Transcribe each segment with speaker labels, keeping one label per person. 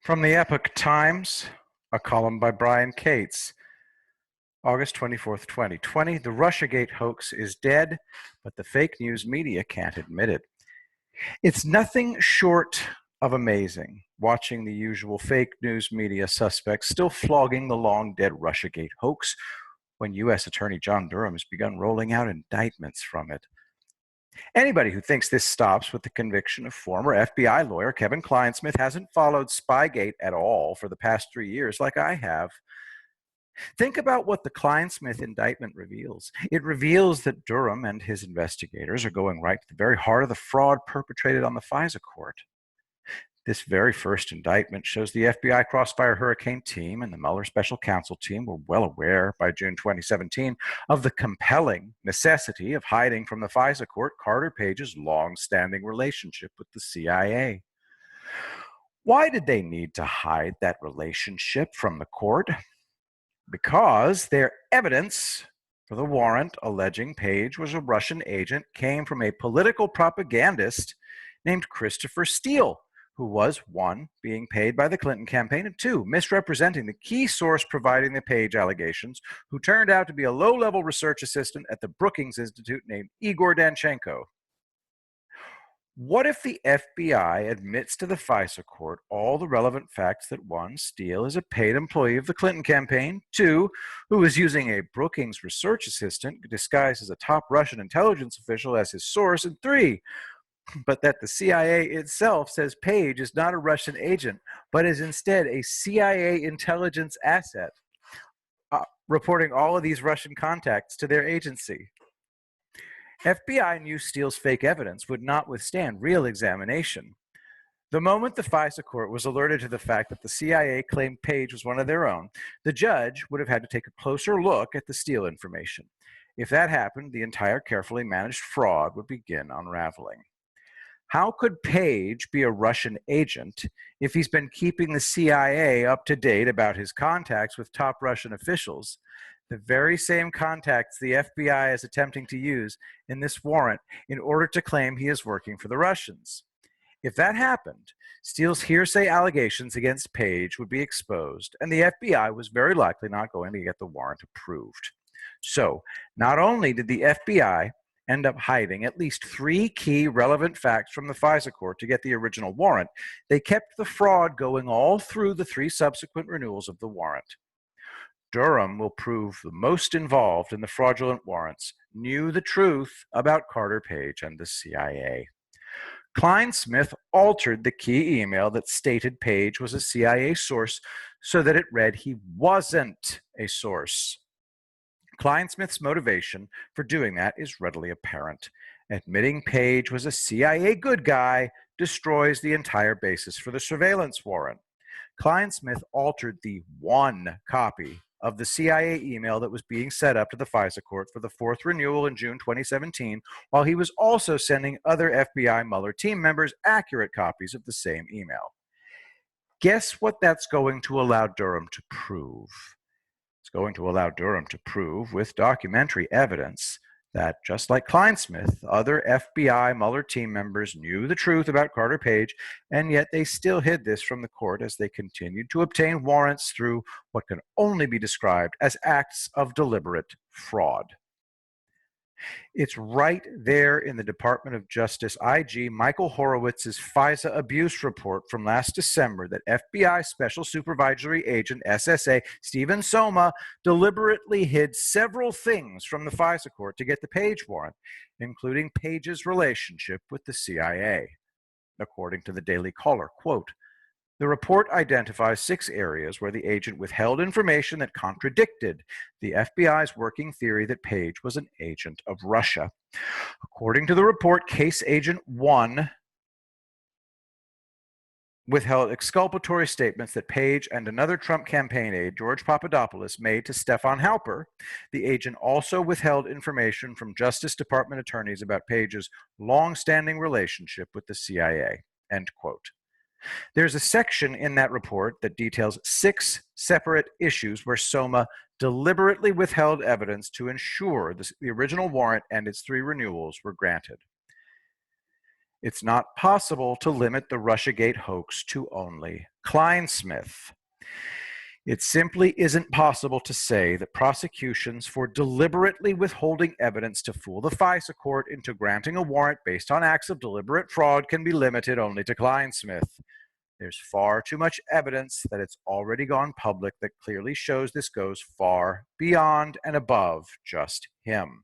Speaker 1: From the Epoch Times, a column by Brian Cates, August 24th, 2020. The Russiagate hoax is dead, but the fake news media can't admit it. It's nothing short of amazing watching the usual fake news media suspects still flogging the long-dead Russiagate hoax when U.S. Attorney John Durham has begun rolling out indictments from it. Anybody who thinks this stops with the conviction of former FBI lawyer Kevin Clinesmith hasn't followed Spygate at all for the past 3 years like I have. Think about what the Clinesmith indictment reveals. It reveals that Durham and his investigators are going right to the very heart of the fraud perpetrated on the FISA court. This very first indictment shows the FBI Crossfire Hurricane team and the Mueller Special Counsel team were well aware by June 2017 of the compelling necessity of hiding from the FISA court Carter Page's long-standing relationship with the CIA. Why did they need to hide that relationship from the court? Because their evidence for the warrant alleging Page was a Russian agent came from a political propagandist named Christopher Steele, who was, 1, being paid by the Clinton campaign, and 2, misrepresenting the key source providing the Page allegations, who turned out to be a low-level research assistant at the Brookings Institute named Igor Danchenko. What if the FBI admits to the FISA court all the relevant facts that 1, Steele is a paid employee of the Clinton campaign, 2, who is using a Brookings research assistant disguised as a top Russian intelligence official as his source, and 3, but that the CIA itself says Page is not a Russian agent, but is instead a CIA intelligence asset, reporting all of these Russian contacts to their agency. FBI knew Steele's fake evidence would not withstand real examination. The moment the FISA court was alerted to the fact that the CIA claimed Page was one of their own, the judge would have had to take a closer look at the Steele information. If that happened, the entire carefully managed fraud would begin unraveling. How could Page be a Russian agent if he's been keeping the CIA up to date about his contacts with top Russian officials, the very same contacts the FBI is attempting to use in this warrant in order to claim he is working for the Russians? If that happened, Steele's hearsay allegations against Page would be exposed, and the FBI was very likely not going to get the warrant approved. So, not only did the FBI end up hiding at least 3 key relevant facts from the FISA court to get the original warrant, they kept the fraud going all through the 3 subsequent renewals of the warrant. Durham will prove the most involved in the fraudulent warrants knew the truth about Carter Page and the CIA. Clinesmith altered the key email that stated Page was a CIA source so that it read he wasn't a source. Clinesmith's motivation for doing that is readily apparent. Admitting Page was a CIA good guy destroys the entire basis for the surveillance warrant. Clinesmith altered the 1 copy of the CIA email that was being set up to the FISA court for the 4th renewal in June 2017, while he was also sending other FBI Mueller team members accurate copies of the same email. Guess what that's going to allow Durham to prove? It's going to allow Durham to prove with documentary evidence that, just like Clinesmith, other FBI Mueller team members knew the truth about Carter Page, and yet they still hid this from the court as they continued to obtain warrants through what can only be described as acts of deliberate fraud. It's right there in the Department of Justice IG Michael Horowitz's FISA abuse report from last December that FBI Special Supervisory Agent SSA Stephen Soma deliberately hid several things from the FISA court to get the Page warrant, including Page's relationship with the CIA. According to the Daily Caller, quote, the report identifies 6 areas where the agent withheld information that contradicted the FBI's working theory that Page was an agent of Russia. According to the report, Case Agent 1 withheld exculpatory statements that Page and another Trump campaign aide, George Papadopoulos, made to Stefan Halper. The agent also withheld information from Justice Department attorneys about Page's long-standing relationship with the CIA, end quote. There's a section in that report that details 6 separate issues where Soma deliberately withheld evidence to ensure the original warrant and its 3 renewals were granted. It's not possible to limit the Russiagate hoax to only Kleinsmith. It simply isn't possible to say that prosecutions for deliberately withholding evidence to fool the FISA court into granting a warrant based on acts of deliberate fraud can be limited only to Kleinsmith. There's far too much evidence that it's already gone public that clearly shows this goes far beyond and above just him.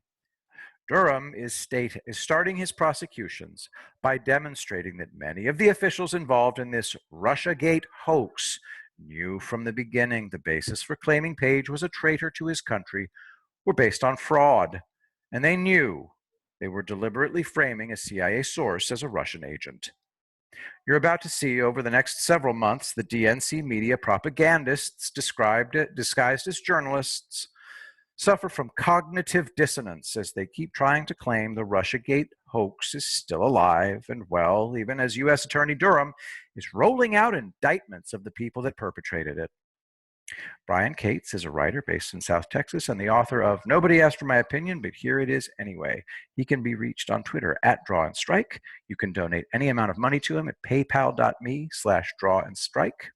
Speaker 1: Durham is starting his prosecutions by demonstrating that many of the officials involved in this Russiagate hoax knew from the beginning the basis for claiming Page was a traitor to his country were based on fraud, and they knew they were deliberately framing a CIA source as a Russian agent. You're about to see over the next several months the DNC media propagandists disguised as journalists suffer from cognitive dissonance as they keep trying to claim the Russiagate hoax is still alive and well, even as U.S. Attorney Durham is rolling out indictments of the people that perpetrated it. Brian Cates is a writer based in South Texas and the author of Nobody Asked for My Opinion, but Here It Is Anyway. He can be reached on Twitter at @DrawAndStrike. You can donate any amount of money to him at paypal.me/drawandstrike.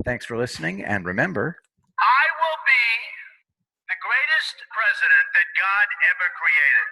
Speaker 1: Thanks for listening, and remember,
Speaker 2: I will be the greatest president that God ever created.